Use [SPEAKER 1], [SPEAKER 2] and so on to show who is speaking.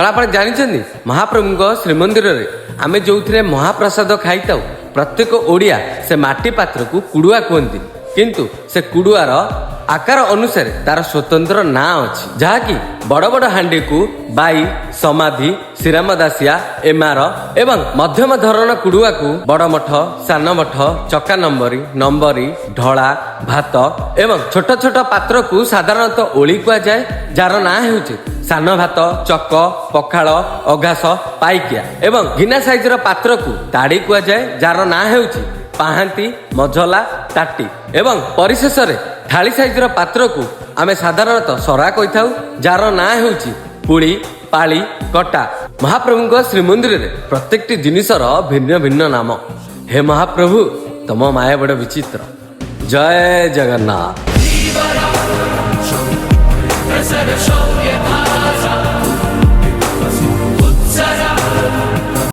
[SPEAKER 1] ଆପଣ ଜାଣିଛନ୍ତି ମହାପ୍ରଭୁଙ୍କ ଶ୍ରୀମନ୍ଦିରରେ ଆମେ ଯୋଉଥିରେ ମହାପ୍ରସାଦ ଖାଇଥାଉ ପ୍ରତ୍ୟେକ ଓଡ଼ିଆ ସେ ମାଟି ପାତ୍ରକୁ କୁଡୁଆ କୁହନ୍ତି, କିନ୍ତୁ ସେ କୁଡୁଆର ଆକାର ଅନୁସାରେ ତାର ସ୍ୱତନ୍ତ୍ର ନାଁ ଅଛି, ଯାହାକି ବଡ଼ ବଡ଼ ହାଣ୍ଡିକୁ ବାଇ, ସମାଧି, ଶ୍ରୀରାମ ଦାସିଆ, ଏମାର ଏବଂ ମଧ୍ୟମ ଧରଣ କୁଡୁଆକୁ ବଡ଼ ମଠ, ସାନ ମଠ, ଚକା ନମ୍ବରୀ, ଢଳା, ଭାତ ଏବଂ ଛୋଟ ଛୋଟ ପାତ୍ରକୁ ସାଧାରଣତଃ ଓଳି କୁହାଯାଏ, ଯାହାର ନାଁ ହେଉଛି ସାନ ଭାତ, ଚକ, ପଖାଳ, ଅଘାସ, ପାଇକିଆ ଏବଂ ଗିନା ସାଇଜର ପାତ୍ରକୁ ତାଡ଼ି କୁହାଯାଏ, ଯାହାର ନାଁ ହେଉଛି ପାହାନ୍ତି, ମଝଲା, ତାଟି ଏବଂ ପରିଶେଷରେ ଥାଳି ସାଇଜର ପାତ୍ରକୁ ଆମେ ସାଧାରଣତଃ ସରା କହିଥାଉ, ଯାହାର ନାଁ ହେଉଛି ପୁଳି, ପାଳି, କଟା। ମହାପ୍ରଭୁଙ୍କ ଶ୍ରୀମନ୍ଦିରରେ ପ୍ରତ୍ୟେକଟି ଜିନିଷର ଭିନ୍ନ ଭିନ୍ନ ନାମ। ହେ ମହାପ୍ରଭୁ, ତମ ମାୟା ବଡ଼ ବିଚିତ୍ର। ଜୟ ଜଗନ୍ନାଥ।